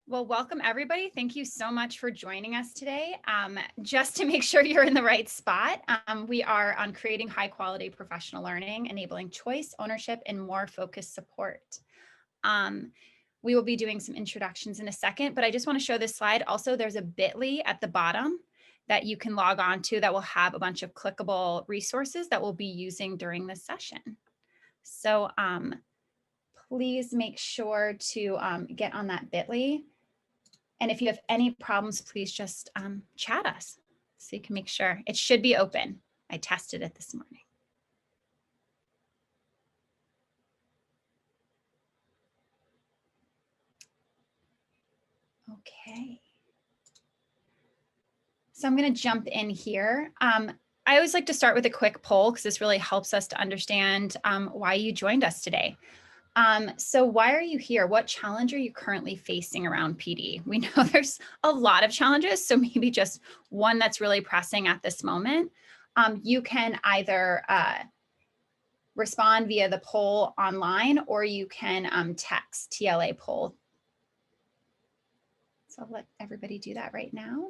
Well, welcome everybody. Thank you so much for joining us today. Just to make sure you're in the right spot, we are on creating high quality professional learning, enabling choice, ownership, and more focused support. We will be doing some introductions in a second, but I just want to show this slide. Also, there's a bit.ly at the bottom that you can log on to that will have a bunch of clickable resources that we'll be using during this session. So please make sure to get on that bit.ly. And if you have any problems, please just chat us so you can make sure. It should be open. I tested it this morning. Okay. So I'm going to jump in here. I always like to start with a quick poll because this really helps us to understand why you joined us today. So why are you here? What challenge are you currently facing around PD? We know there's a lot of challenges, so maybe just one that's really pressing at this moment. You can either respond via the poll online, or you can text TLA poll. So I'll let everybody do that right now.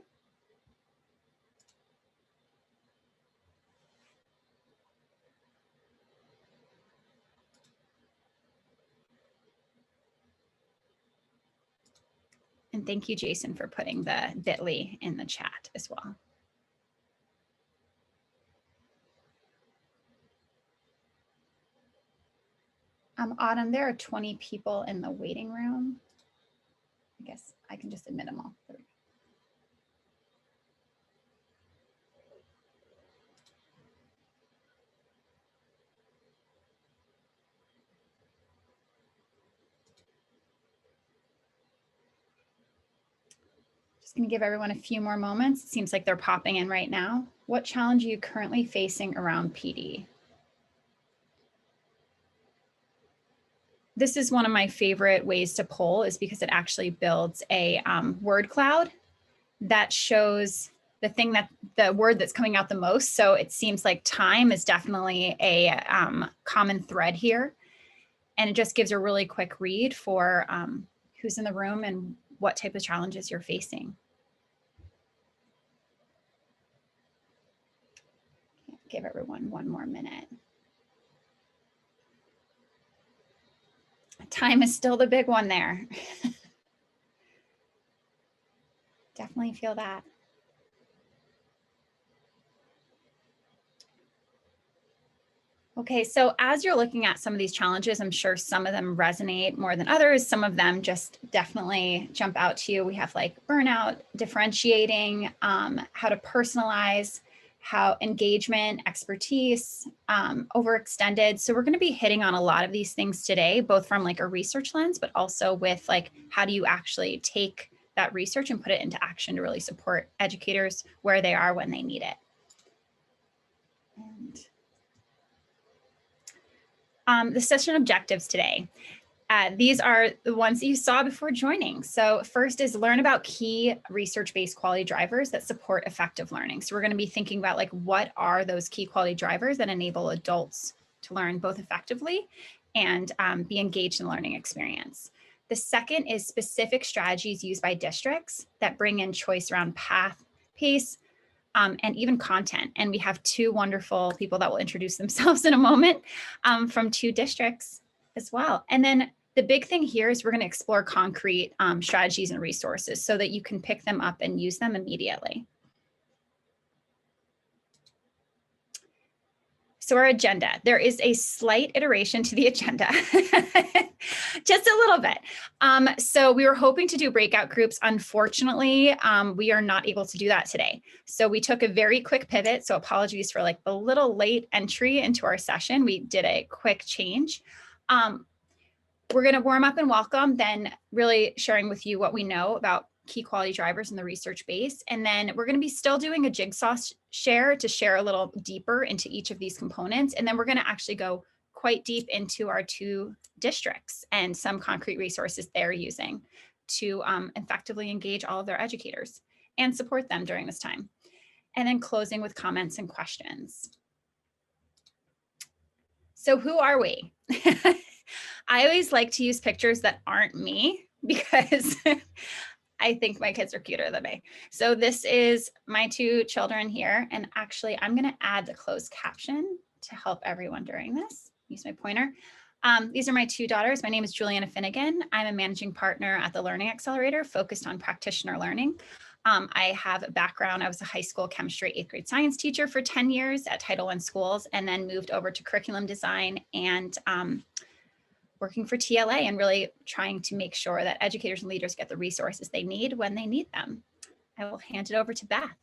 And thank you, Jason, for putting the bit.ly in the chat as well. Autumn, there are 20 people in the waiting room. I guess I can just admit them all. There we go. Just going to give everyone a few more moments. It seems like they're popping in right now. What challenge are you currently facing around PD? This is one of my favorite ways to poll, is because it actually builds a word cloud that shows the word that's coming out the most. So it seems like time is definitely a common thread here. And it just gives a really quick read for who's in the room and what type of challenges you're facing. Give everyone one more minute. Time is still the big one there. Definitely feel that. Okay, so as you're looking at some of these challenges, I'm sure some of them resonate more than others. Some of them just definitely jump out to you. We have like burnout, differentiating, how to personalize, how engagement, expertise, overextended. So we're going to be hitting on a lot of these things today, both from like a research lens, but also with like, how do you actually take that research and put it into action to really support educators where they are when they need it. And the session objectives today. These are the ones that you saw before joining. So first is learn about key research-based quality drivers that support effective learning. So we're going to be thinking about like, what are those key quality drivers that enable adults to learn both effectively and be engaged in the learning experience. The second is specific strategies used by districts that bring in choice around path, pace, and even content. And we have two wonderful people that will introduce themselves in a moment from two districts as well. And then the big thing here is we're going to explore concrete strategies and resources so that you can pick them up and use them immediately. So our agenda, there is a slight iteration to the agenda, just a little bit. So we were hoping to do breakout groups. Unfortunately, we are not able to do that today. So we took a very quick pivot. So apologies for like the little late entry into our session. We did a quick change. We're going to warm up and welcome, then really sharing with you what we know about key quality drivers in the research base. And then we're going to be still doing a jigsaw share to share a little deeper into each of these components. And then we're going to actually go quite deep into our two districts and some concrete resources they're using to effectively engage all of their educators and support them during this time. And then closing with comments and questions. So who are we? I always like to use pictures that aren't me because I think my kids are cuter than me. So this is my two children here. And actually, I'm going to add the closed caption to help everyone during this. Use my pointer. These are my two daughters. My name is Juliana Finnegan. I'm a managing partner at the Learning Accelerator focused on practitioner learning. I have a background. I was a high school chemistry 8th grade science teacher for 10 years at Title I schools, and then moved over to curriculum design and working for TLA and really trying to make sure that educators and leaders get the resources they need when they need them. I will hand it over to Beth.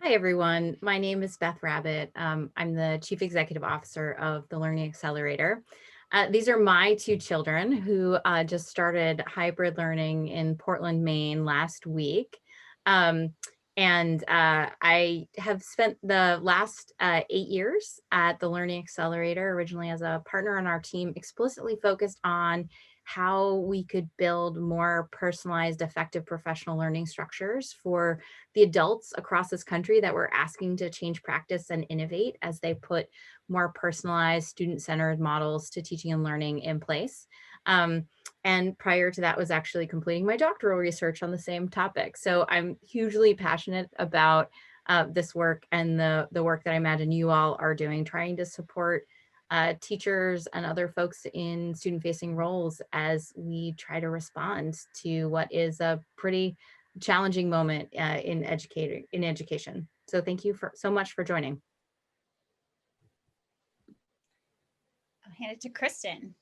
Hi, everyone. My name is Beth Rabbit. I'm the Chief Executive Officer of the Learning Accelerator. These are my two children who just started hybrid learning in Portland, Maine last week. I have spent the last 8 years at the Learning Accelerator, originally as a partner on our team, explicitly focused on how we could build more personalized, effective professional learning structures for the adults across this country that were asking to change practice and innovate as they put more personalized, student-centered models to teaching and learning in place. And prior to that was actually completing my doctoral research on the same topic. So I'm hugely passionate about this work and the work that I imagine you all are doing, trying to support teachers and other folks in student-facing roles as we try to respond to what is a pretty challenging moment in education. So thank you so much for joining. I'll hand it to Kristen.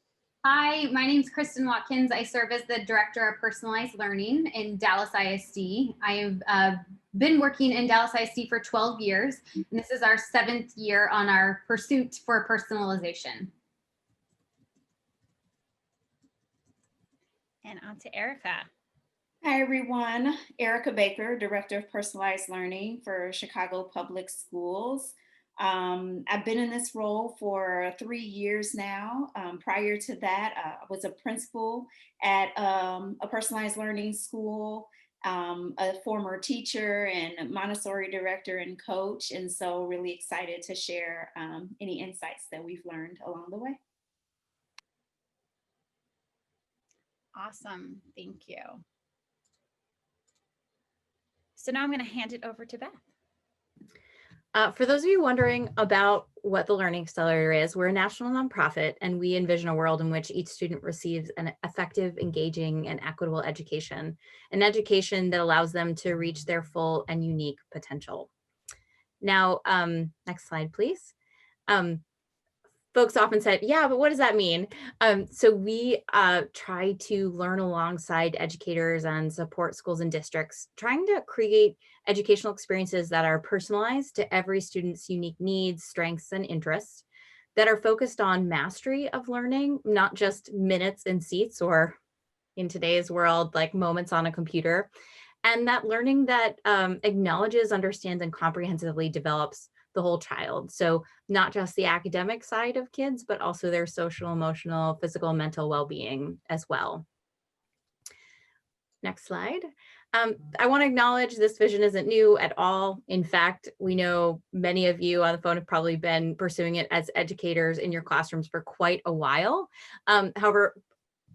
Hi, my name is Kristen Watkins. I serve as the Director of Personalized Learning in Dallas ISD. I have been working in Dallas ISD for 12 years, and this is our 7th year on our pursuit for personalization. And on to Erica. Hi, everyone. Erica Baker, Director of Personalized Learning for Chicago Public Schools. I've been in this role for 3 years now. Prior to that, I was a principal at a personalized learning school, a former teacher and Montessori director and coach. And so really excited to share any insights that we've learned along the way. Awesome. Thank you. So now I'm going to hand it over to Beth. For those of you wondering about what the Learning Accelerator is, we're a national nonprofit, and we envision a world in which each student receives an effective, engaging, and equitable education, an education that allows them to reach their full and unique potential. Now, next slide, please. Folks often said, yeah, but what does that mean? So we try to learn alongside educators and support schools and districts, trying to create educational experiences that are personalized to every student's unique needs, strengths, and interests, that are focused on mastery of learning, not just minutes in seats, or in today's world, like moments on a computer, and that learning that acknowledges, understands, and comprehensively develops the whole child. So not just the academic side of kids, but also their social, emotional, physical, mental well-being as well. Next slide. I want to acknowledge this vision isn't new at all. In fact, we know many of you on the phone have probably been pursuing it as educators in your classrooms for quite a while. However,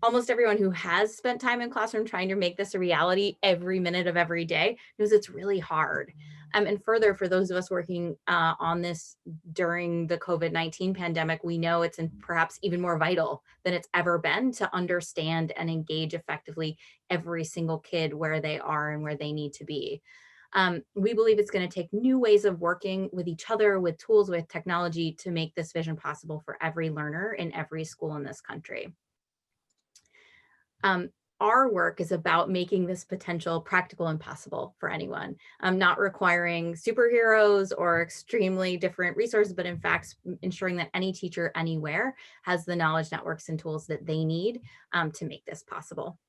almost everyone who has spent time in classroom trying to make this a reality every minute of every day knows it's really hard. And further, for those of us working on this during the COVID-19 pandemic, we know it's perhaps even more vital than it's ever been to understand and engage effectively every single kid where they are and where they need to be. We believe it's going to take new ways of working with each other, with tools, with technology, to make this vision possible for every learner in every school in this country. Our work is about making this potential practical and possible for anyone, not requiring superheroes or extremely different resources, but in fact, ensuring that any teacher anywhere has the knowledge, networks, and tools that they need to make this possible.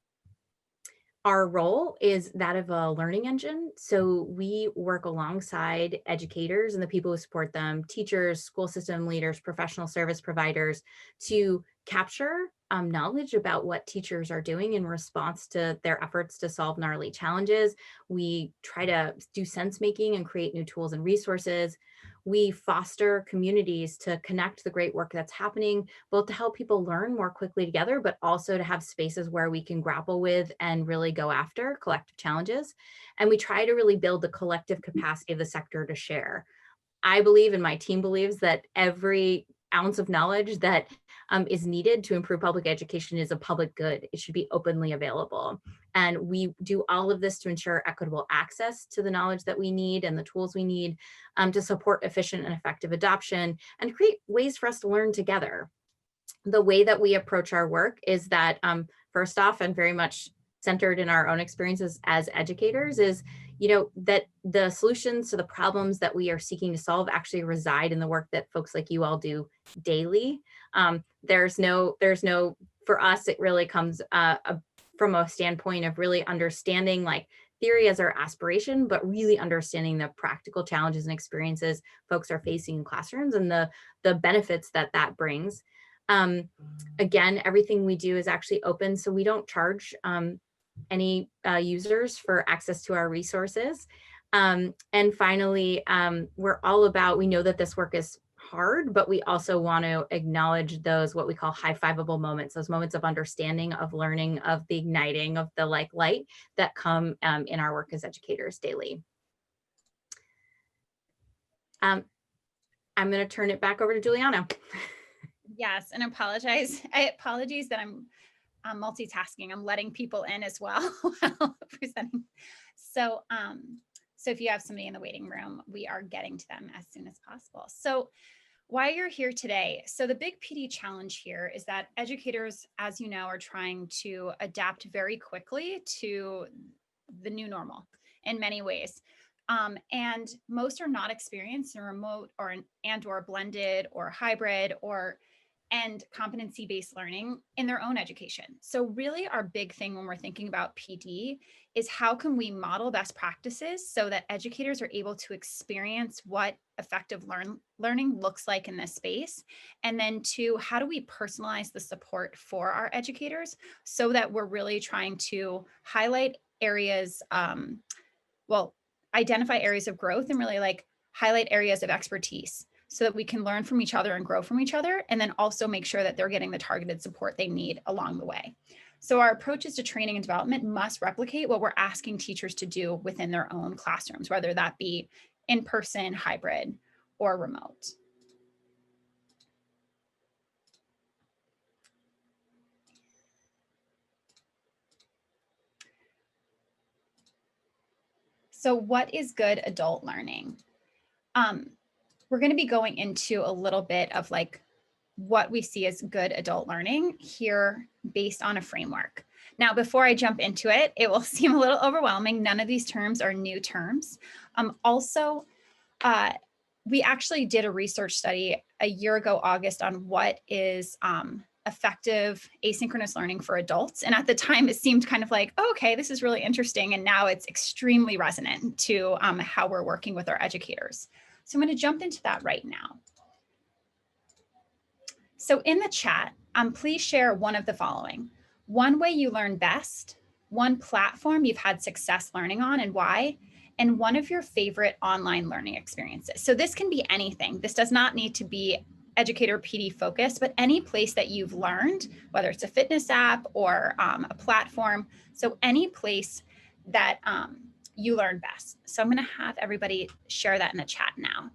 Our role is that of a learning engine. So we work alongside educators and the people who support them, teachers, school system leaders, professional service providers, to capture knowledge about what teachers are doing in response to their efforts to solve gnarly challenges. We try to do sense making and create new tools and resources. We foster communities to connect the great work that's happening, both to help people learn more quickly together, but also to have spaces where we can grapple with and really go after collective challenges. And we try to really build the collective capacity of the sector to share. I believe, and my team believes, that every ounce of knowledge that is needed to improve public education is a public good. It should be openly available. And we do all of this to ensure equitable access to the knowledge that we need and the tools we need to support efficient and effective adoption and create ways for us to learn together. The way that we approach our work is that first off, and very much centered in our own experiences as educators, is that the solutions to the problems that we are seeking to solve actually reside in the work that folks like you all do daily. There's no, for us, it really comes from a standpoint of really understanding like theory as our aspiration, but really understanding the practical challenges and experiences folks are facing in classrooms and the benefits that that brings. Again, everything we do is actually open, so we don't charge any users for access to our resources. And finally, we're all about, we know that this work is hard, but we also want to acknowledge those what we call high-fiveable moments, those moments of understanding, of learning, of the igniting of the light that come in our work as educators daily. I'm going to turn it back over to Juliana. Yes, and apologies that I'm multitasking. I'm letting people in as well while presenting. So if you have somebody in the waiting room, we are getting to them as soon as possible. So why you're here today. So the big PD challenge here is that educators, as you know, are trying to adapt very quickly to the new normal in many ways. And most are not experienced in remote or blended or hybrid and competency-based learning in their own education. So really our big thing when we're thinking about PD is how can we model best practices so that educators are able to experience what effective learning looks like in this space? And then two, how do we personalize the support for our educators so that we're really trying to highlight areas, identify areas of growth and really like highlight areas of expertise, so that we can learn from each other and grow from each other, and then also make sure that they're getting the targeted support they need along the way. So our approaches to training and development must replicate what we're asking teachers to do within their own classrooms, whether that be in person, hybrid, or remote. So what is good adult learning? We're going to be going into a little bit of like what we see as good adult learning here based on a framework. Now, before I jump into it, it will seem a little overwhelming. None of these terms are new terms. We actually did a research study a year ago, August, on what is effective asynchronous learning for adults. And at the time, it seemed kind of like, oh, okay, this is really interesting. And now it's extremely resonant to how we're working with our educators. So I'm going to jump into that right now. So in the chat, please share one of the following. One way you learn best, one platform you've had success learning on and why, and one of your favorite online learning experiences. So this can be anything. This does not need to be educator PD focused, but any place that you've learned, whether it's a fitness app or a platform. So any place that you learn best. So I'm going to have everybody share that in the chat now.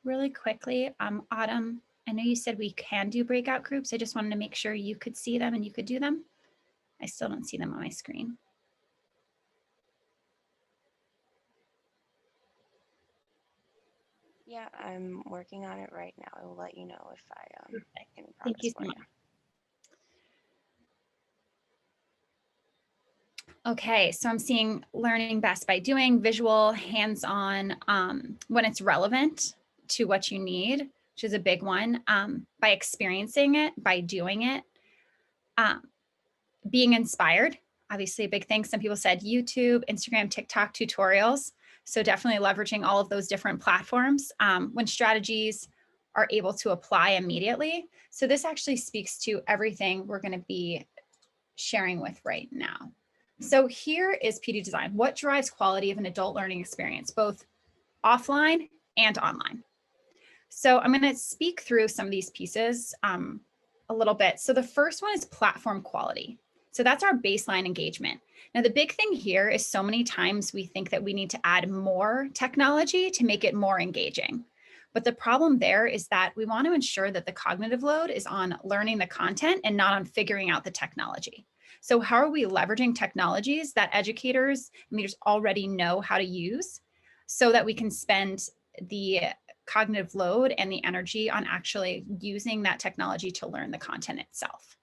Really quickly, Autumn, I know you said we can do breakout groups. I just wanted to make sure you could see them and you could do them. I still don't see them on my screen. Yeah, I'm working on it right now. I will let you know if I Perfect. any Thank you progress so for much. you. Okay, so I'm seeing learning best by doing, visual, hands-on, when it's relevant to what you need, which is a big one, by experiencing it, by doing it, being inspired, obviously a big thing. Some people said YouTube, Instagram, TikTok tutorials. So definitely leveraging all of those different platforms when strategies are able to apply immediately. So this actually speaks to everything we're going to be sharing with right now. So here is PD design. What drives quality of an adult learning experience, both offline and online? So I'm going to speak through some of these pieces a little bit. So the first one is platform quality. So that's our baseline engagement. Now, the big thing here is so many times we think that we need to add more technology to make it more engaging. But the problem there is that we want to ensure that the cognitive load is on learning the content and not on figuring out the technology. So how are we leveraging technologies that educators and leaders already know how to use so that we can spend the cognitive load and the energy on actually using that technology to learn the content itself?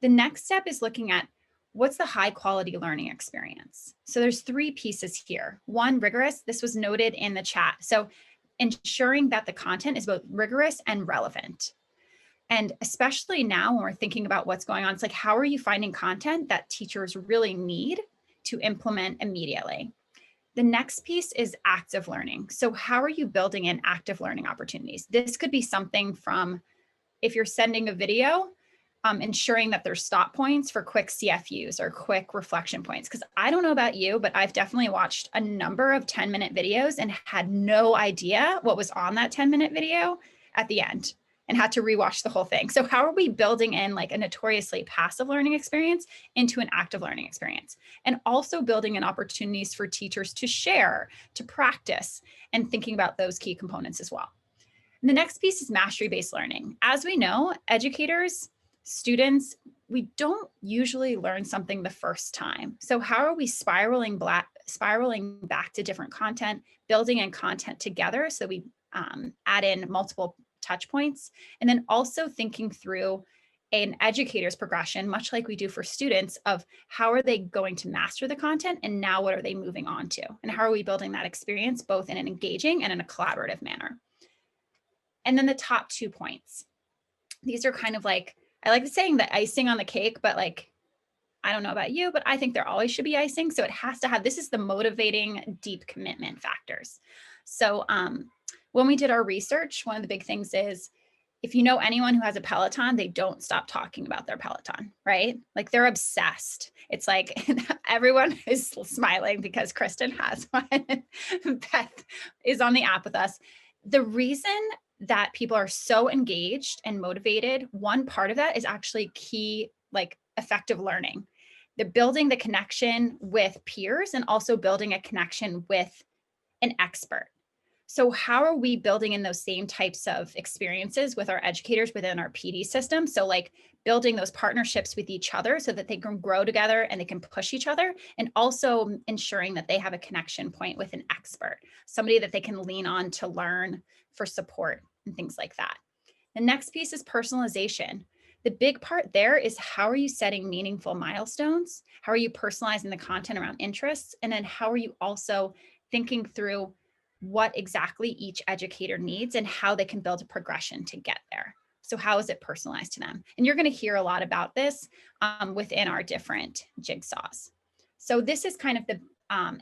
The next step is looking at what's the high quality learning experience. So there's three pieces here. One, rigorous. This was noted in the chat. So ensuring that the content is both rigorous and relevant. And especially now when we're thinking about what's going on, it's like, how are you finding content that teachers really need to implement immediately? The next piece is active learning. So how are you building in active learning opportunities? This could be something from, if you're sending a video, ensuring that there's stop points for quick CFUs or quick reflection points. Because I don't know about you, but I've definitely watched a number of 10-minute videos and had no idea what was on that 10-minute video at the end and had to rewatch the whole thing. So how are we building in like a notoriously passive learning experience into an active learning experience? And also building in opportunities for teachers to share, to practice, and thinking about those key components as well. And the next piece is mastery-based learning. As we know, educators, students, we don't usually learn something the first time. So how are we spiraling back to different content, building in content together so we add in multiple touch points, and then also thinking through an educator's progression, much like we do for students, of how are they going to master the content and now what are they moving on to? And how are we building that experience both in an engaging and in a collaborative manner? And then the top 2 points. These are kind of like, I like saying the icing on the cake, but like, I don't know about you, but I think there always should be icing. So it has to have, this is the motivating deep commitment factors. So when we did our research, one of the big things is, if you know anyone who has a Peloton, they don't stop talking about their Peloton, right? Like they're obsessed. It's like everyone is smiling because Kristen has one. Beth is on the app with us. The reason that people are so engaged and motivated, one part of that is actually key, like effective learning. They're building the connection with peers and also building a connection with an expert. So how are we building in those same types of experiences with our educators within our PD system? So like building those partnerships with each other so that they can grow together and they can push each other, and also ensuring that they have a connection point with an expert, somebody that they can lean on to learn for support and things like that. The next piece is personalization. The big part there is, how are you setting meaningful milestones? How are you personalizing the content around interests? And then how are you also thinking through what exactly each educator needs and how they can build a progression to get there? So how is it personalized to them? And you're going to hear a lot about this within our different jigsaws. So this is kind of the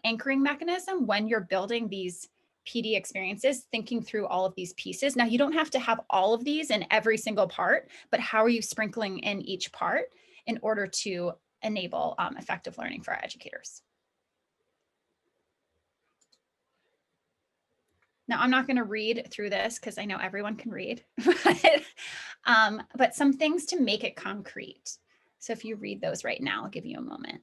anchoring mechanism when you're building these PD experiences, thinking through all of these pieces. Now, you don't have to have all of these in every single part, but how are you sprinkling in each part in order to enable effective learning for our educators? Now, I'm not going to read through this because I know everyone can read, but some things to make it concrete. So if you read those right now, I'll give you a moment.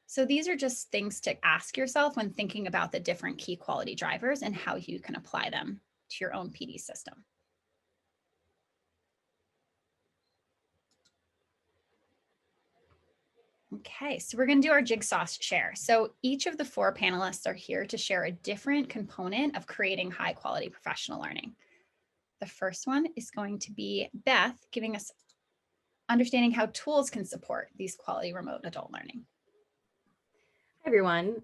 So these are just things to ask yourself when thinking about the different key quality drivers and how you can apply them to your own PD system. Okay, so we're going to do our jigsaw share. So each of the 4 panelists are here to share a different component of creating high quality professional learning. The first one is going to be Beth, giving us understanding how tools can support these quality remote adult learning. Hi, everyone.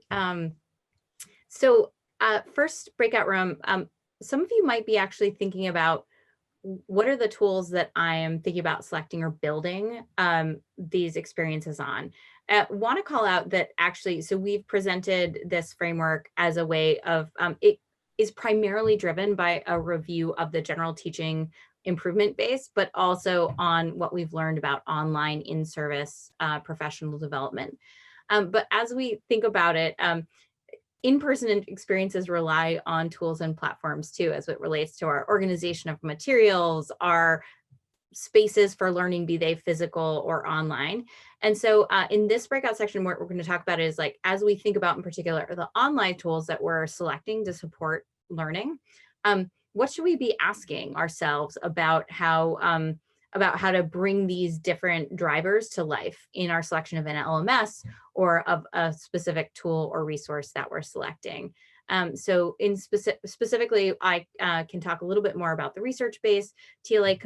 First breakout room, some of you might be actually thinking about what are the tools that I am thinking about selecting or building these experiences on. Want to call out that actually, so we've presented this framework as a way of, it is primarily driven by a review of the general teaching improvement base, but also on what we've learned about online in-service professional development. But as we think about it, in-person experiences rely on tools and platforms too, as it relates to our organization of materials, our spaces for learning, be they physical or online. And so in this breakout section, what we're going to talk about is like, as we think about in particular, the online tools that we're selecting to support learning, what should we be asking ourselves about how to bring these different drivers to life in our selection of an LMS or of a specific tool or resource that we're selecting. So in specifically, I can talk a little bit more about the research base. TLA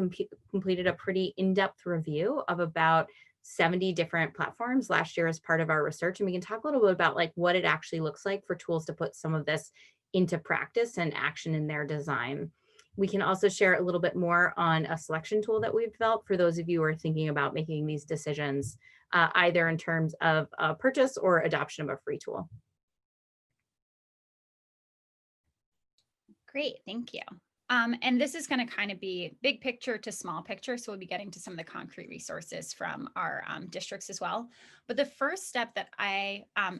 completed a pretty in-depth review of about 70 different platforms last year as part of our research. And we can talk a little bit about like what it actually looks like for tools to put some of this into practice and action in their design. We can also share a little bit more on a selection tool that we've developed for those of you who are thinking about making these decisions, either in terms of purchase or adoption of a free tool. Great, thank you. And this is going to kind of be big picture to small picture. So we'll be getting to some of the concrete resources from our districts as well. But the first step that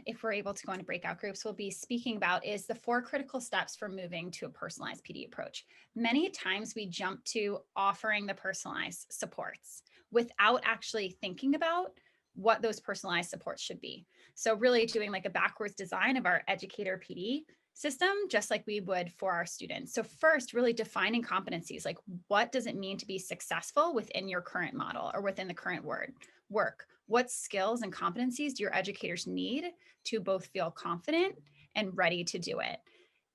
if we're able to go into breakout groups, we'll be speaking about is the 4 critical steps for moving to a personalized PD approach. Many times we jump to offering the personalized supports without actually thinking about what those personalized supports should be. So really doing like a backwards design of our educator PD system, just like we would for our students. So first, really defining competencies, like what does it mean to be successful within your current model or within the current work? What skills and competencies do your educators need to both feel confident and ready to do it?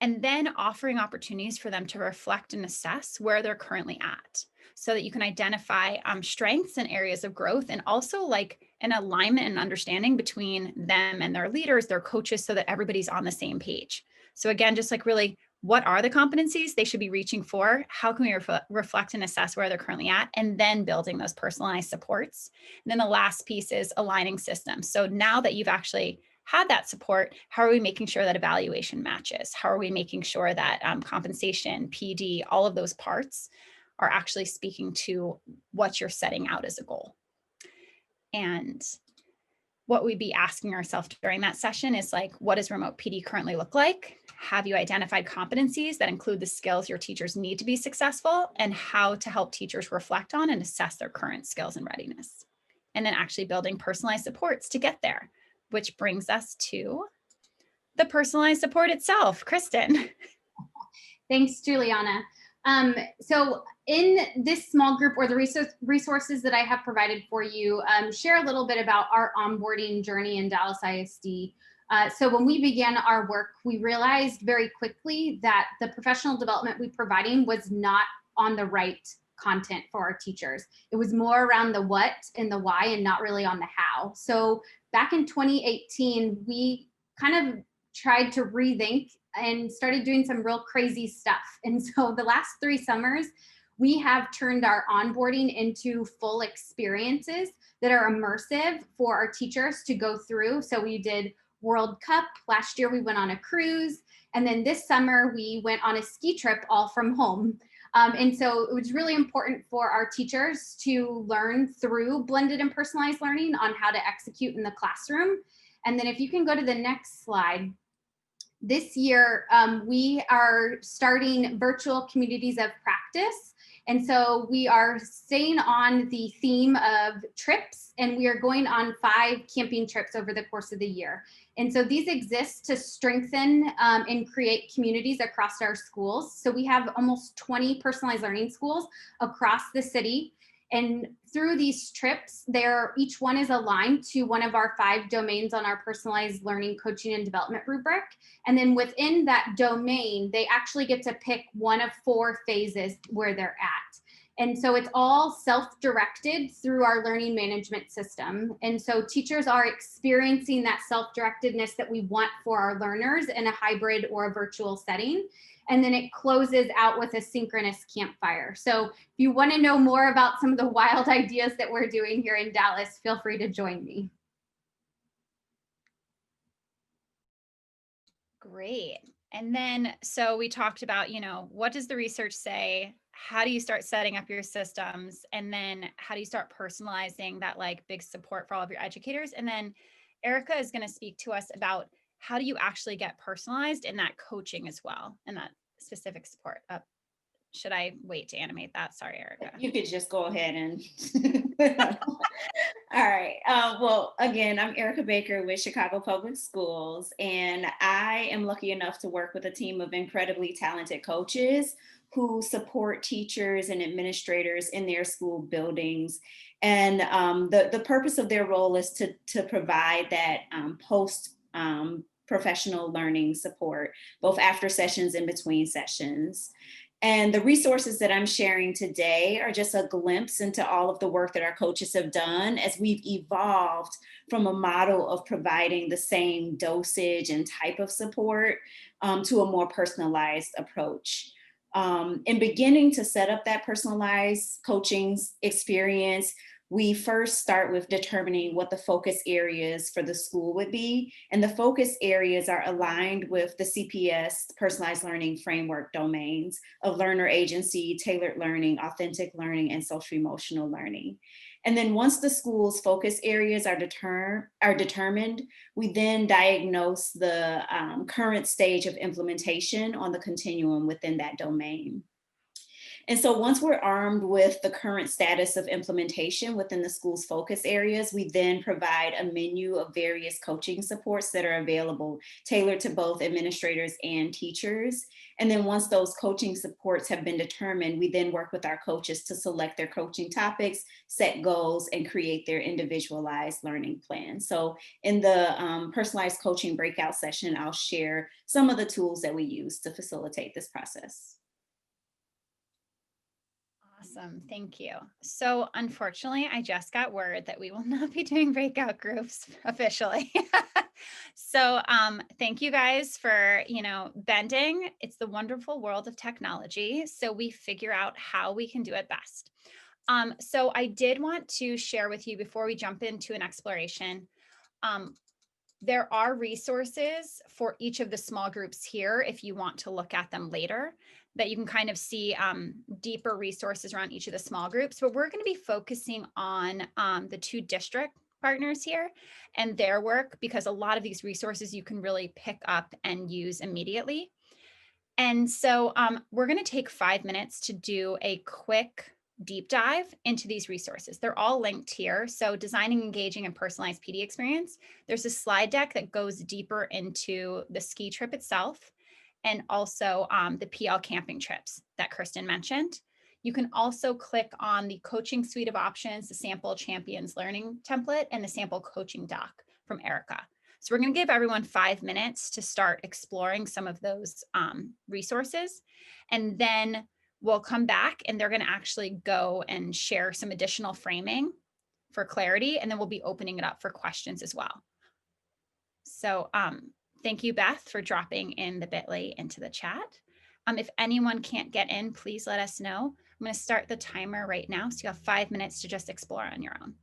And then offering opportunities for them to reflect and assess where they're currently at so that you can identify strengths and areas of growth, and also like an alignment and understanding between them and their leaders, their coaches, so that everybody's on the same page. So again, just like really, what are the competencies they should be reaching for? How can we reflect and assess where they're currently at? And then building those personalized supports. And then the last piece is aligning systems. So now that you've actually had that support, how are we making sure that evaluation matches? How are we making sure that compensation, PD, all of those parts are actually speaking to what you're setting out as a goal? And what we'd be asking ourselves during that session is like, what does remote PD currently look like? Have you identified competencies that include the skills your teachers need to be successful, and how to help teachers reflect on and assess their current skills and readiness? And then actually building personalized supports to get there, which brings us to the personalized support itself. Kristen. Thanks, Juliana. So in this small group, or the resources that I have provided for you, share a little bit about our onboarding journey in Dallas ISD. So when we began our work, we realized very quickly that the professional development we providing was not on the right content for our teachers. It was more around the what and the why, and not really on the how. So back in 2018, we kind of tried to rethink and started doing some real crazy stuff. And so the last 3 summers, we have turned our onboarding into full experiences that are immersive for our teachers to go through. So we did World Cup. Last year, we went on a cruise. And then this summer, we went on a ski trip all from home. And so it was really important for our teachers to learn through blended and personalized learning on how to execute in the classroom. And then if you can go to the next slide. This year, we are starting virtual communities of practice. And so we are staying on the theme of trips, and we are going on 5 camping trips over the course of the year. And so these exist to strengthen and create communities across our schools. So we have almost 20 personalized learning schools across the city. And through these trips, each one is aligned to one of our 5 domains on our personalized learning, coaching, and development rubric. And then within that domain, they actually get to pick one of 4 phases where they're at. And so it's all self-directed through our learning management system. And so teachers are experiencing that self-directedness that we want for our learners in a hybrid or a virtual setting. And then it closes out with a synchronous campfire. So if you want to know more about some of the wild ideas that we're doing here in Dallas, feel free to join me. Great. And then, so we talked about, what does the research say? How do you start setting up your systems? And then how do you start personalizing that like big support for all of your educators? And then Erica is going to speak to us about how do you actually get personalized in that coaching as well, and that specific support. Should I wait to animate that? Sorry, Erica. You could just go ahead and. All right. Well, again, I'm Erica Baker with Chicago Public Schools, and I am lucky enough to work with a team of incredibly talented coaches who support teachers and administrators in their school buildings. And the purpose of their role is to provide that post professional learning support, both after sessions and between sessions. And the resources that I'm sharing today are just a glimpse into all of the work that our coaches have done as we've evolved from a model of providing the same dosage and type of support to a more personalized approach. In beginning to set up that personalized coaching experience, we first start with determining what the focus areas for the school would be. And the focus areas are aligned with the CPS personalized learning framework domains of learner agency, tailored learning, authentic learning, and social emotional learning. And then once the school's focus areas are determined, we then diagnose the current stage of implementation on the continuum within that domain. And so once we're armed with the current status of implementation within the school's focus areas, we then provide a menu of various coaching supports that are available, tailored to both administrators and teachers. And then once those coaching supports have been determined, we then work with our coaches to select their coaching topics, set goals, and create their individualized learning plan. So in the personalized coaching breakout session, I'll share some of the tools that we use to facilitate this process. Awesome. Thank you. So unfortunately, I just got word that we will not be doing breakout groups officially. So thank you guys for, bending. It's the wonderful world of technology. So we figure out how we can do it best. So I did want to share with you before we jump into an exploration. There are resources for each of the small groups here if you want to look at them later, that you can kind of see deeper resources around each of the small groups. But we're going to be focusing on the 2 district partners here and their work, because a lot of these resources you can really pick up and use immediately. And so we're going to take 5 minutes to do a quick deep dive into these resources. They're all linked here. So designing, engaging, and personalized PD experience. There's a slide deck that goes deeper into the ski trip itself, and also the PL camping trips that Kristen mentioned. You can also click on the coaching suite of options, the sample champions learning template, and the sample coaching doc from Erica. So we're going to give everyone 5 minutes to start exploring some of those resources. And then we'll come back and they're going to actually go and share some additional framing for clarity. And then we'll be opening it up for questions as well. So thank you, Beth, for dropping in the bit.ly into the chat. If anyone can't get in, please let us know. I'm going to start the timer right now. So you have 5 minutes to just explore on your own.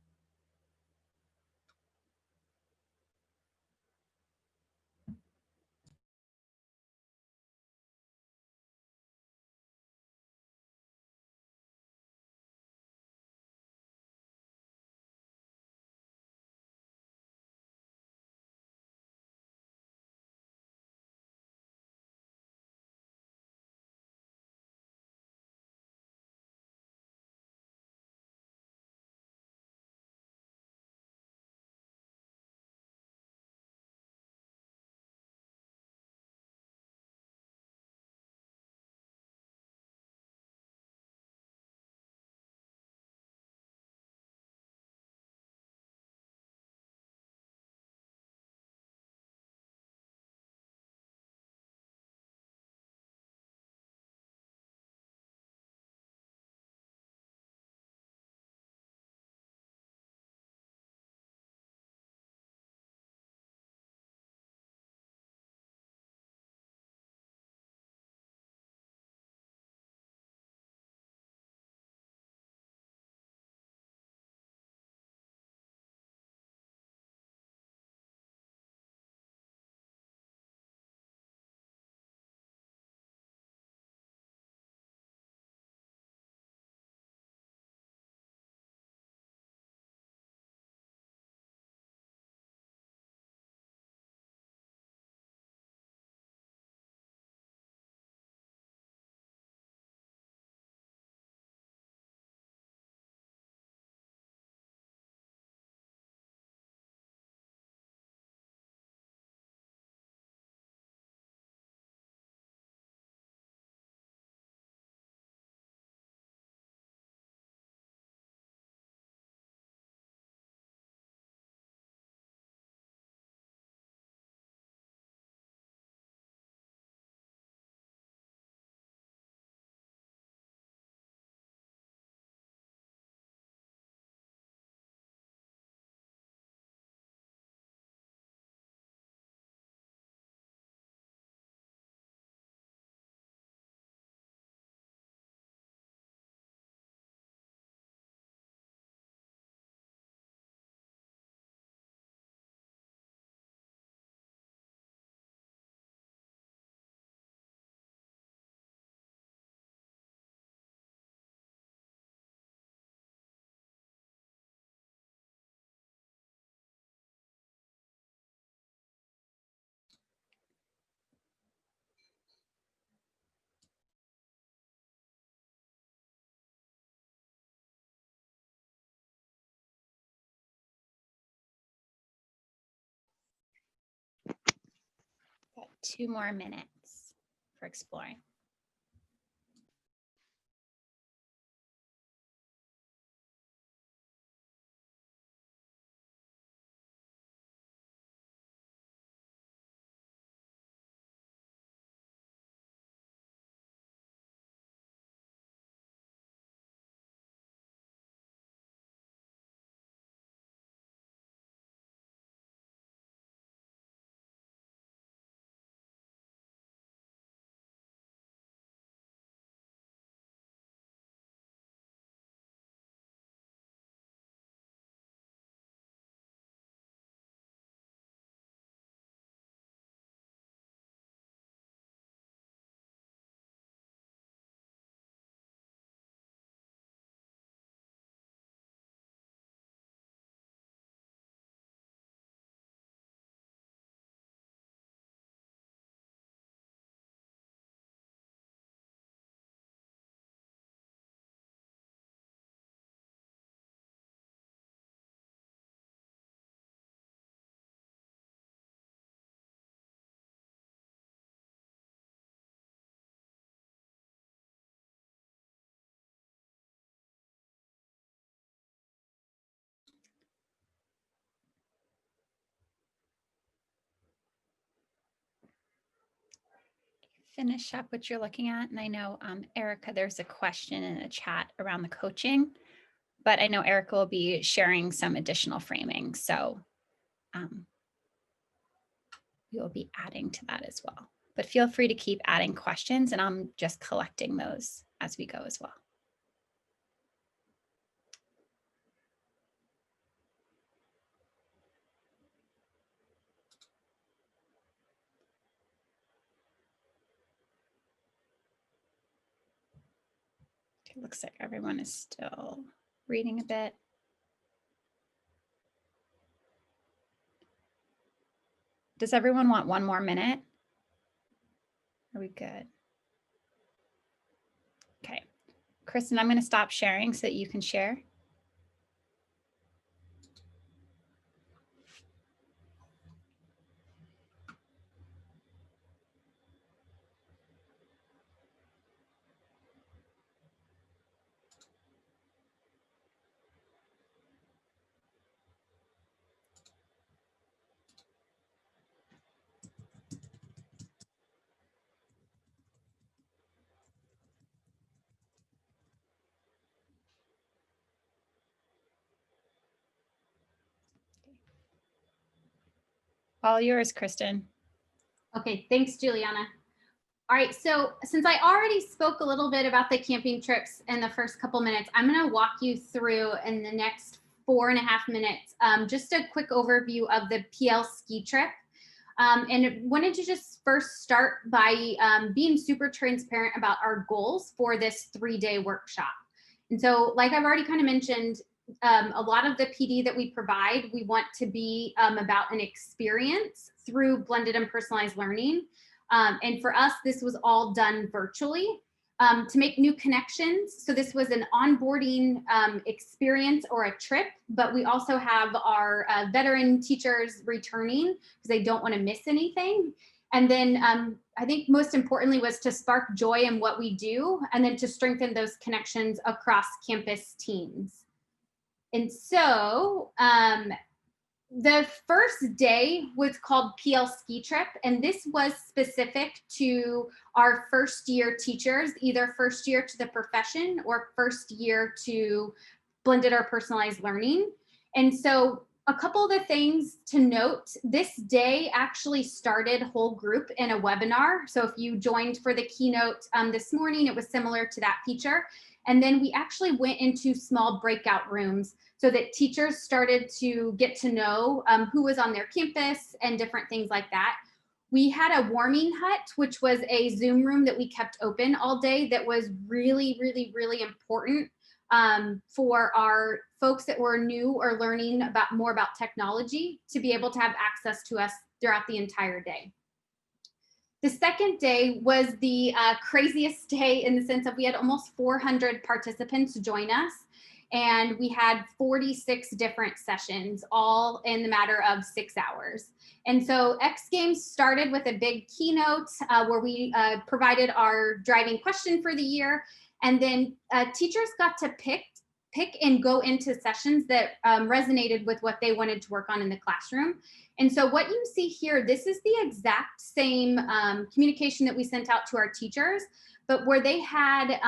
2 more minutes for exploring. Finish up what you're looking at. And I know, Erica, there's a question in the chat around the coaching, but I know Erica will be sharing some additional framing. So we will be adding to that as well. But feel free to keep adding questions and I'm just collecting those as we go as well. It looks like everyone is still reading a bit. Does everyone want 1 more minute? Are we good? Okay. Kristen, I'm going to stop sharing so that you can share. All yours, Kristen. Okay, thanks, Juliana. All right, so since I already spoke a little bit about the camping trips in the first couple minutes, I'm going to walk you through in the next 4.5 minutes, just a quick overview of the PL ski trip. And wanted to just first start by being super transparent about our goals for this 3-day workshop. And so, like I've already kind of mentioned, a lot of the PD that we provide, we want to be about an experience through blended and personalized learning. And for us, this was all done virtually to make new connections. So this was an onboarding experience or a trip, but we also have our veteran teachers returning because they don't want to miss anything. And then I think most importantly was to spark joy in what we do and then to strengthen those connections across campus teams. And so the first day was called PL Ski Trip, and this was specific to our first year teachers, either first year to the profession or first year to blended or personalized learning. And so a couple of the things to note, this day actually started whole group in a webinar. So if you joined for the keynote this morning, it was similar to that feature. And then we actually went into small breakout rooms so that teachers started to get to know who was on their campus and different things like that. We had a warming hut, which was a Zoom room that we kept open all day that was really, really, really important for our folks that were new or learning more about technology to be able to have access to us throughout the entire day. The second day was the craziest day in the sense of we had almost 400 participants join us. and we had 46 different sessions, all in the matter of 6 hours. And so X Games started with a big keynote where we provided our driving question for the year. And then teachers got to pick and go into sessions that resonated with what they wanted to work on in the classroom. And so what you see here, this is the exact same communication that we sent out to our teachers, but where they had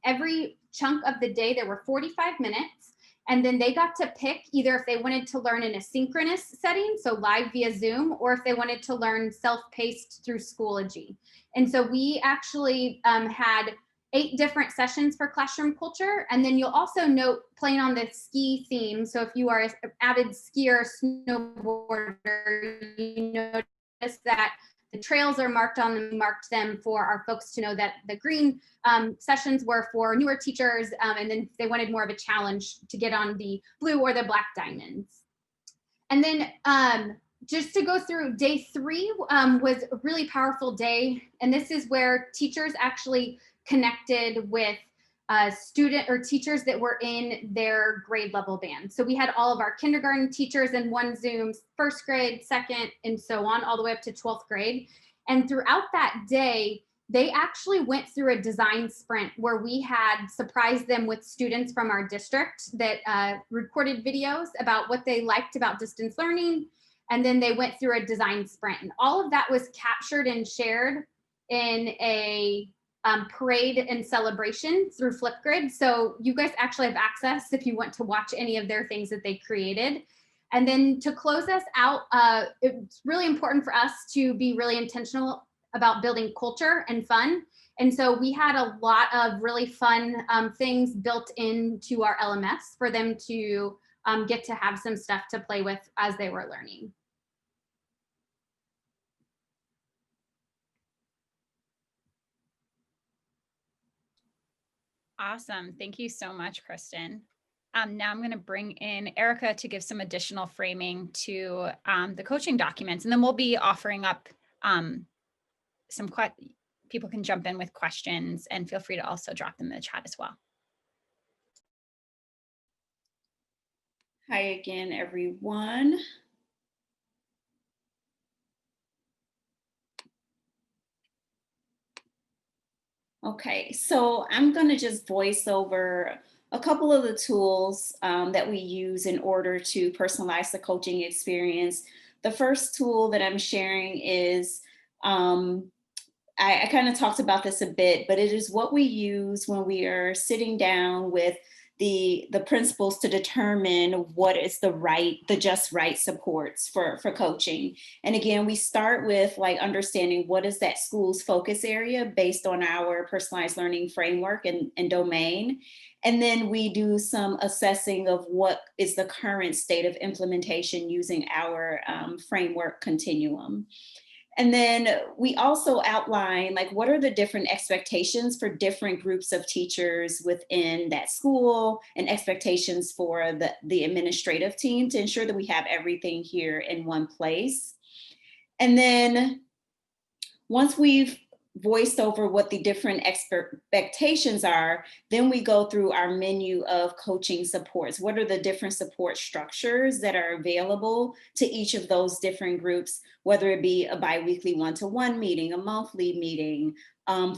every chunk of the day, there were 45 minutes. And then they got to pick either if they wanted to learn in a synchronous setting, so live via Zoom, or if they wanted to learn self-paced through Schoology. And so we actually had 8 different sessions for classroom culture. And then you'll also note, playing on the ski theme, so if you are an avid skier, snowboarder, you notice that the trails are marked them for our folks to know that the green sessions were for newer teachers, and then they wanted more of a challenge to get on the blue or the black diamonds. And then just to go through, day 3 was a really powerful day. And this is where teachers actually connected with student or teachers that were in their grade level band. So we had all of our kindergarten teachers in one Zoom, first grade, second, and so on, all the way up to 12th grade. And throughout that day, they actually went through a design sprint where we had surprised them with students from our district that recorded videos about what they liked about distance learning. And then they went through a design sprint. And all of that was captured and shared in a parade and celebration through Flipgrid. So you guys actually have access if you want to watch any of their things that they created. And then to close us out, it's really important for us to be really intentional about building culture and fun. And so we had a lot of really fun things built into our LMS for them to get to have some stuff to play with as they were learning. Awesome. Thank you so much, Kristen. Now I'm going to bring in Erica to give some additional framing to the coaching documents, and then we'll be offering up people can jump in with questions, and feel free to also drop them in the chat as well. Hi again, everyone. Okay, so I'm going to just voice over a couple of the tools that we use in order to personalize the coaching experience. The first tool that I'm sharing is, I kind of talked about this a bit, but it is what we use when we are sitting down with the principals to determine what is the just right supports for coaching. And again, we start with like understanding what is that school's focus area based on our personalized learning framework and domain. And then we do some assessing of what is the current state of implementation using our framework continuum. And then we also outline like what are the different expectations for different groups of teachers within that school, and expectations for the administrative team to ensure that we have everything here in one place. And then once we've voiced over what the different expectations are, then we go through our menu of coaching supports. What are the different support structures that are available to each of those different groups, whether it be a biweekly one-to-one meeting, a monthly meeting,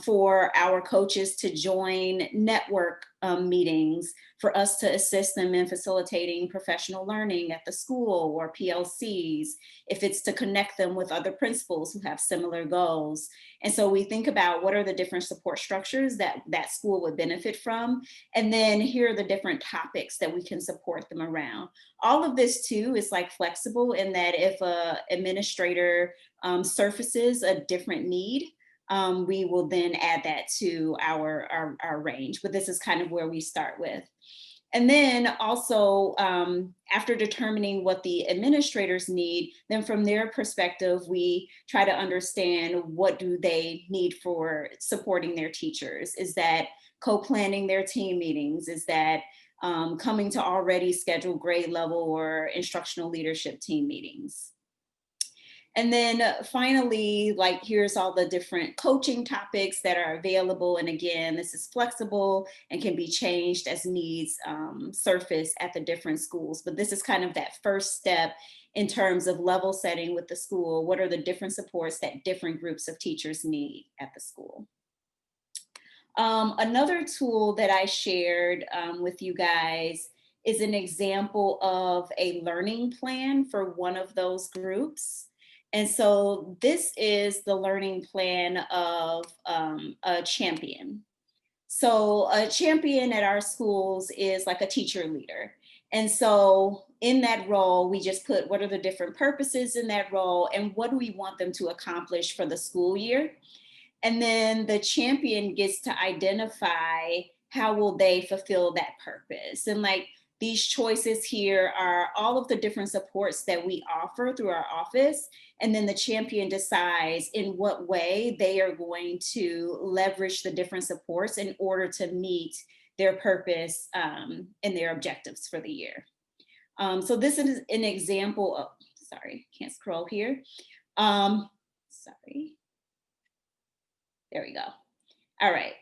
for our coaches to join network meetings, for us to assist them in facilitating professional learning at the school or PLCs, if it's to connect them with other principals who have similar goals. And so we think about what are the different support structures that that school would benefit from, and then here are the different topics that we can support them around. All of this too is like flexible in that if a administrator surfaces a different need, we will then add that to our range, but this is kind of where we start with. And then also, after determining what the administrators need, then from their perspective, we try to understand what do they need for supporting their teachers. Is that co-planning their team meetings? Is that coming to already scheduled grade level or instructional leadership team meetings? And then finally, like, here's all the different coaching topics that are available. And again, this is flexible and can be changed as needs surface at the different schools. But this is kind of that first step in terms of level setting with the school. What are the different supports that different groups of teachers need at the school? Another tool that I shared with you guys is an example of a learning plan for one of those groups. And so this is the learning plan of a champion. So a champion at our schools is like a teacher leader. And so in that role, we just put what are the different purposes in that role and what do we want them to accomplish for the school year? And then the champion gets to identify how will they fulfill that purpose. And like these choices here are all of the different supports that we offer through our office. And then the champion decides in what way they are going to leverage the different supports in order to meet their purpose and their objectives for the year. So this is an example of, sorry, can't scroll here. Sorry. There we go. All right.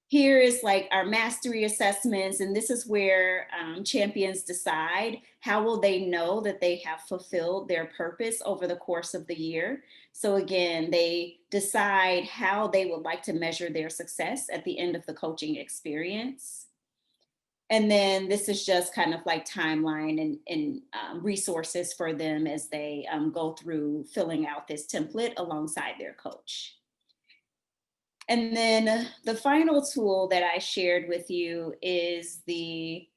Here is like our mastery assessments, and this is where champions decide how will they know that they have fulfilled their purpose over the course of the year. So again, they decide how they would like to measure their success at the end of the coaching experience. And then this is just kind of like timeline and resources for them as they go through filling out this template alongside their coach. And then the final tool that I shared with you is the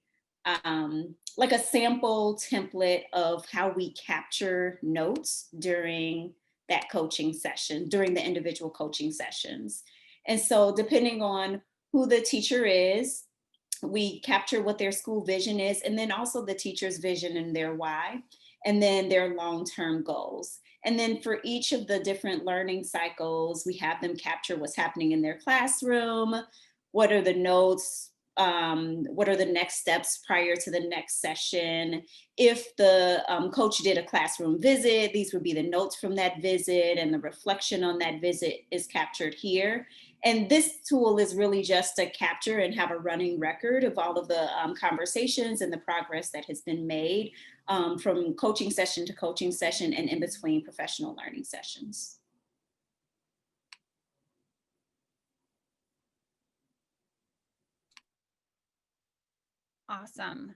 like a sample template of how we capture notes during that coaching session, during the individual coaching sessions. And so depending on who the teacher is, we capture what their school vision is, and then also the teacher's vision and their why, and then their long-term goals. And then for each of the different learning cycles, we have them capture what's happening in their classroom, what are the notes, what are the next steps prior to the next session. If the coach did a classroom visit, these would be the notes from that visit, and the reflection on that visit is captured here. And this tool is really just to capture and have a running record of all of the conversations and the progress that has been made from coaching session to coaching session and in between professional learning sessions. Awesome.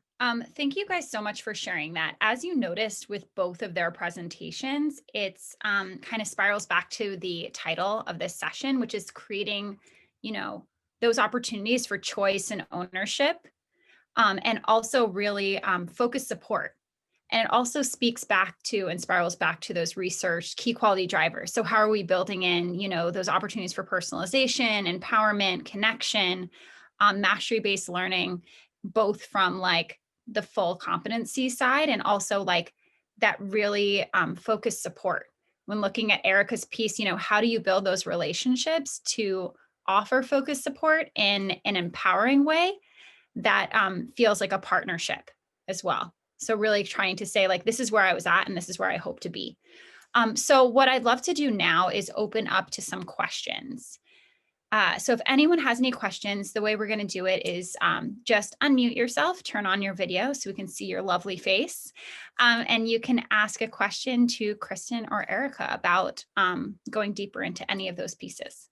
Thank you guys so much for sharing that. As you noticed with both of their presentations, it's kind of spirals back to the title of this session, which is creating, you know, those opportunities for choice and ownership, and also really focused support. And it also speaks back to and spirals back to those research key quality drivers. So how are we building in, you know, those opportunities for personalization, empowerment, connection, mastery-based learning, both from like the full competency side and also like that really focused support. When looking at Erica's piece, you know, how do you build those relationships to offer focused support in an empowering way that feels like a partnership as well? So really trying to say like, this is where I was at and this is where I hope to be. So what I'd love to do now is open up to some questions. So if anyone has any questions, the way we're going to do it is just unmute yourself, turn on your video so we can see your lovely face. And you can ask a question to Kristen or Erica about going deeper into any of those pieces.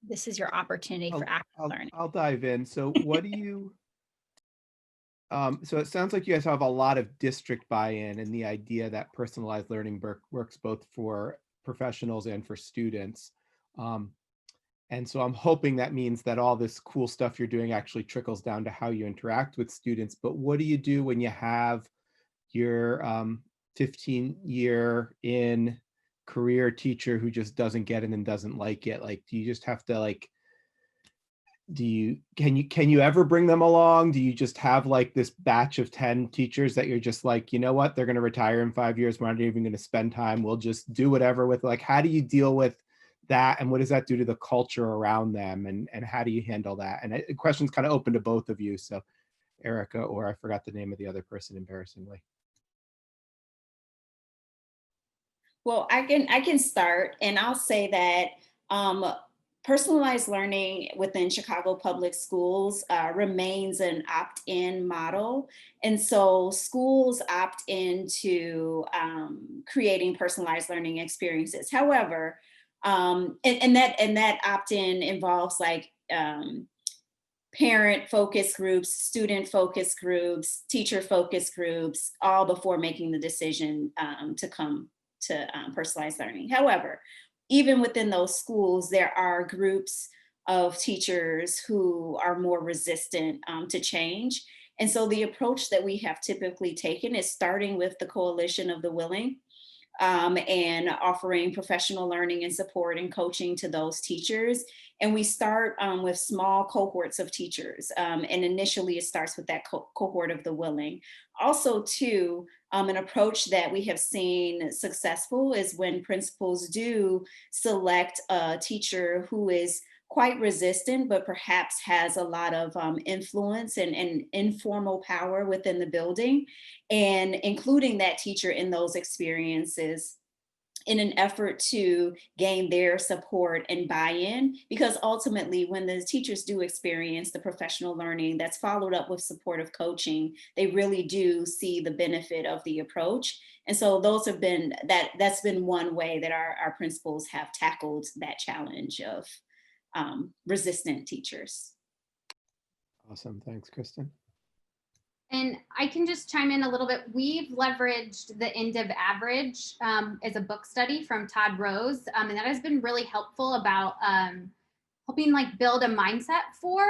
This is your opportunity for active learning. I'll dive in. So what do you, so it sounds like you guys have a lot of district buy-in and the idea that personalized learning works both for professionals and for students. And so I'm hoping that means that all this cool stuff you're doing actually trickles down to how you interact with students. But what do you do when you have your 15-year in career teacher who just doesn't get it and doesn't like it? Like, do you just have to like can you ever bring them along? Do you just have like this batch of 10 teachers that you're just like, you know what, they're going to retire in 5 years, we're not even going to spend time, we'll just do whatever with, like, how do you deal with that, and what does that do to the culture around them, and how do you handle that? And the question's kind of open to both of you, so Erica, or I forgot the name of the other person, embarrassingly. Well, I can start, and I'll say that personalized learning within Chicago Public Schools remains an opt-in model. And so schools opt into creating personalized learning experiences. However, and that opt-in involves like parent focus groups, student focus groups, teacher focus groups, all before making the decision to come to personalized learning. However, even within those schools, there are groups of teachers who are more resistant to change. And so the approach that we have typically taken is starting with the Coalition of the Willing, and offering professional learning and support and coaching to those teachers. And we start with small cohorts of teachers. And initially it starts with that cohort of the willing. Also too, an approach that we have seen successful is when principals do select a teacher who is quite resistant, but perhaps has a lot of influence and informal power within the building, and including that teacher in those experiences in an effort to gain their support and buy-in, because ultimately when the teachers do experience the professional learning that's followed up with supportive coaching, they really do see the benefit of the approach. And so those have been, that's been one way that our principals have tackled that challenge of resistant teachers. Awesome, thanks, Kristen. And I can just chime in a little bit. We've leveraged the end of average as a book study from Todd Rose, and that has been really helpful about helping like build a mindset for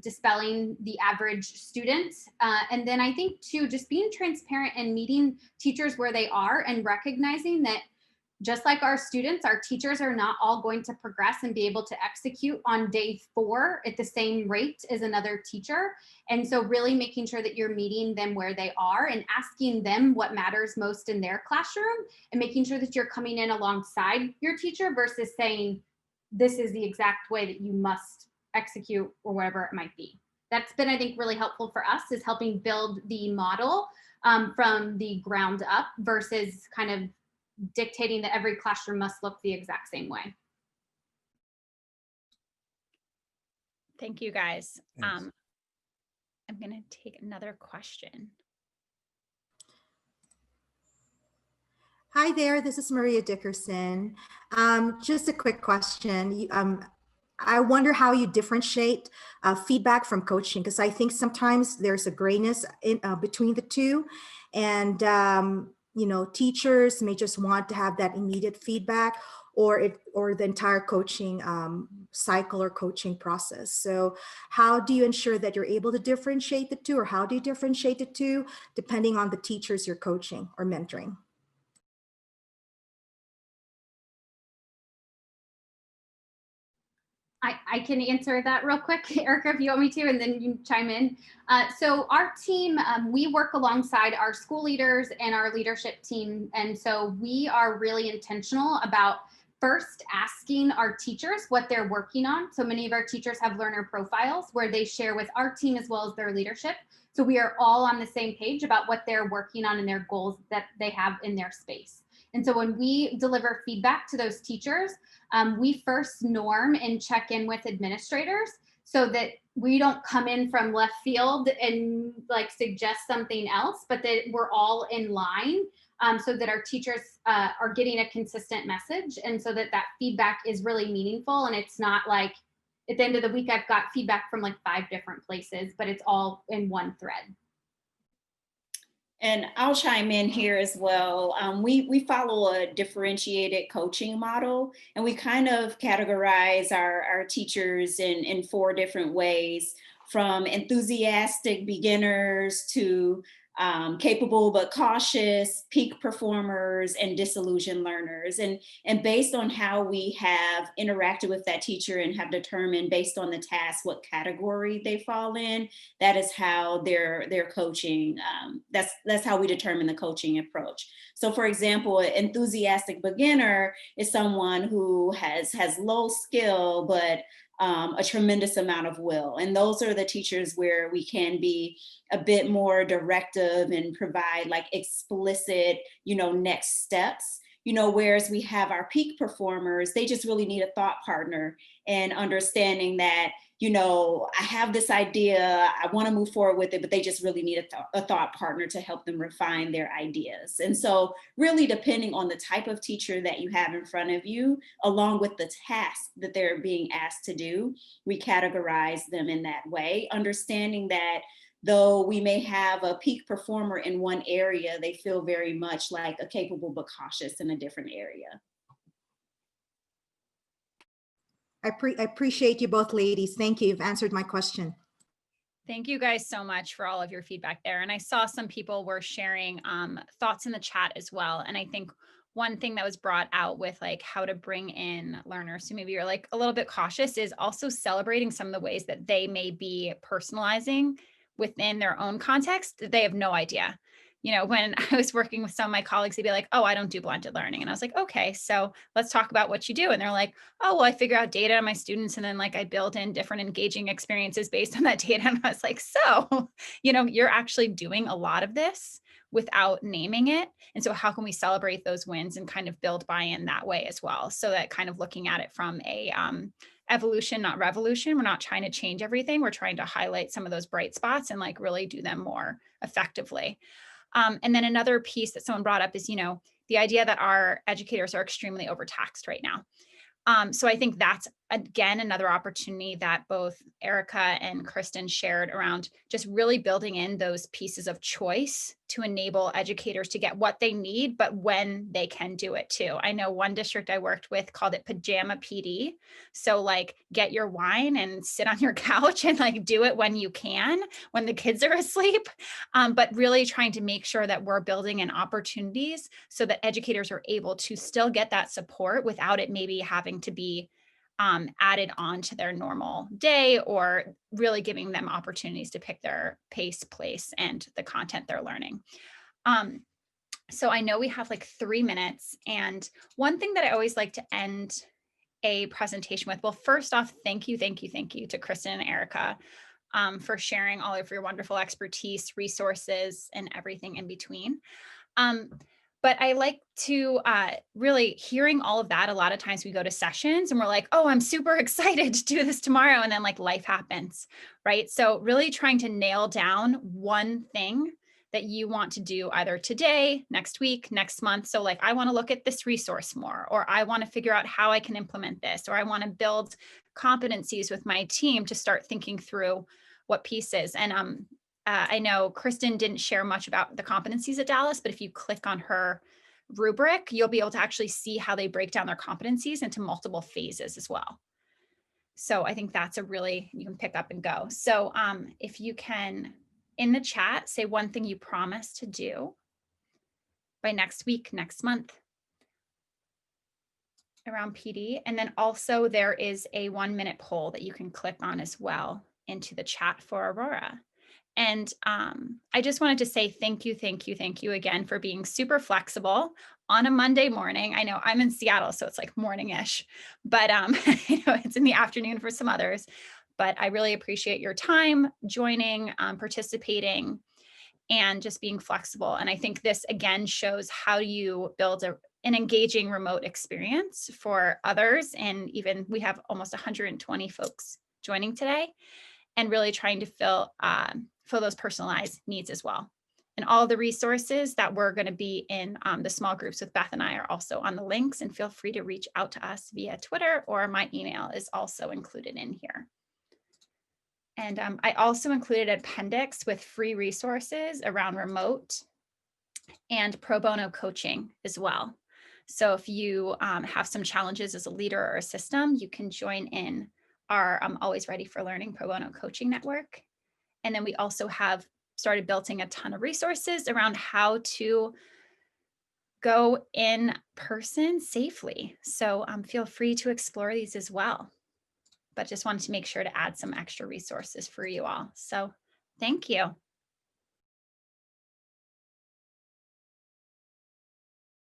dispelling the average student. And then I think too, just being transparent and meeting teachers where they are and recognizing that just like our students, our teachers are not all going to progress and be able to execute on day 4 at the same rate as another teacher. And so really making sure that you're meeting them where they are and asking them what matters most in their classroom, and making sure that you're coming in alongside your teacher versus saying, this is the exact way that you must execute, or whatever it might be. That's been, I think, really helpful for us, is helping build the model from the ground up versus kind of dictating that every classroom must look the exact same way. Thank you, guys. Thanks. I'm going to take another question. Hi there, this is Maria Dickerson. Just a quick question. I wonder how you differentiate feedback from coaching, because I think sometimes there's a grayness in, between the two. And you know, teachers may just want to have that immediate feedback, or the entire coaching cycle or coaching process. So how do you ensure that you're able to differentiate the two, or how do you differentiate the two depending on the teachers you're coaching or mentoring? I can answer that real quick, Erica, if you want me to, and then you chime in. So our team, we work alongside our school leaders and our leadership team. And so we are really intentional about first asking our teachers what they're working on. So many of our teachers have learner profiles where they share with our team as well as their leadership. So we are all on the same page about what they're working on and their goals that they have in their space. And so when we deliver feedback to those teachers, we first norm and check in with administrators so that we don't come in from left field and like suggest something else, but that we're all in line, so that our teachers are getting a consistent message, and so that that feedback is really meaningful. And it's not like at the end of the week, I've got feedback from like 5 different places, but it's all in one thread. And I'll chime in here as well. We follow a differentiated coaching model, and we kind of categorize our teachers in 4 different ways, from enthusiastic beginners to capable but cautious, peak performers, and disillusioned learners. And based on how we have interacted with that teacher and have determined based on the task what category they fall in, that is how they're coaching. That's how we determine the coaching approach. So for example, an enthusiastic beginner is someone who has low skill, but a tremendous amount of will. And those are the teachers where we can be a bit more directive and provide like explicit, next steps. Whereas we have our peak performers, they just really need a thought partner and understanding that, I have this idea, I want to move forward with it, but they just really need a thought partner to help them refine their ideas. And so really depending on the type of teacher that you have in front of you, along with the task that they're being asked to do, we categorize them in that way, understanding that though we may have a peak performer in one area, they feel very much like a capable but cautious in a different area. I appreciate you both, ladies. Thank you. You've answered my question. Thank you guys so much for all of your feedback there. And I saw some people were sharing thoughts in the chat as well. And I think one thing that was brought out with like how to bring in learners who maybe are like a little bit cautious is also celebrating some of the ways that they may be personalizing within their own context that they have no idea. When I was working with some of my colleagues, they'd be like, oh, I don't do blended learning. And I was like, okay, so let's talk about what you do. And they're like, oh, well, I figure out data on my students. And then like I build in different engaging experiences based on that data. And I was like, so, you're actually doing a lot of this without naming it. And so how can we celebrate those wins and kind of build buy-in that way as well? So that kind of looking at it from a evolution, not revolution. We're not trying to change everything. We're trying to highlight some of those bright spots and like really do them more effectively. And then another piece that someone brought up is, the idea that our educators are extremely overtaxed right now. So I think that's, again, another opportunity that both Erica and Kristen shared around just really building in those pieces of choice to enable educators to get what they need, but when they can do it too. I know one district I worked with called it pajama PD. So like get your wine and sit on your couch and like do it when you can, when the kids are asleep, but really trying to make sure that we're building in opportunities so that educators are able to still get that support without it maybe having to be added on to their normal day, or really giving them opportunities to pick their pace, place, and the content they're learning. So I know we have like 3 minutes. And one thing that I always like to end a presentation with, well, first off, thank you to Kristen and Erica for sharing all of your wonderful expertise, resources, and everything in between. But I like to really hearing all of that. A lot of times we go to sessions and we're like, oh, I'm super excited to do this tomorrow. And then like life happens, right? So really trying to nail down one thing that you want to do either today, next week, next month. So like, I want to look at this resource more, or I want to figure out how I can implement this, or I want to build competencies with my team to start thinking through what pieces. And I know Kristen didn't share much about the competencies at Dallas, but if you click on her rubric, you'll be able to actually see how they break down their competencies into multiple phases as well. So I think that's you can pick up and go. So if you can, in the chat, say one thing you promise to do by next week, next month around PD. And then also there is a 1-minute poll that you can click on as well into the chat for Aurora. And I just wanted to say thank you again for being super flexible on a Monday morning. I know I'm in Seattle, so it's like morning-ish, but it's in the afternoon for some others. But I really appreciate your time joining, participating, and just being flexible. And I think this again shows how you build an engaging remote experience for others. And even we have almost 120 folks joining today, and really trying to fill those personalized needs as well. And all the resources that we're going to be in the small groups with Beth and I are also on the links, and feel free to reach out to us via Twitter, or my email is also included in here. And I also included an appendix with free resources around remote and pro bono coaching as well. So if you have some challenges as a leader or a system, you can join in our Always Ready for Learning pro bono coaching network. And then we also have started building a ton of resources around how to go in person safely. So feel free to explore these as well. But just wanted to make sure to add some extra resources for you all. So thank you.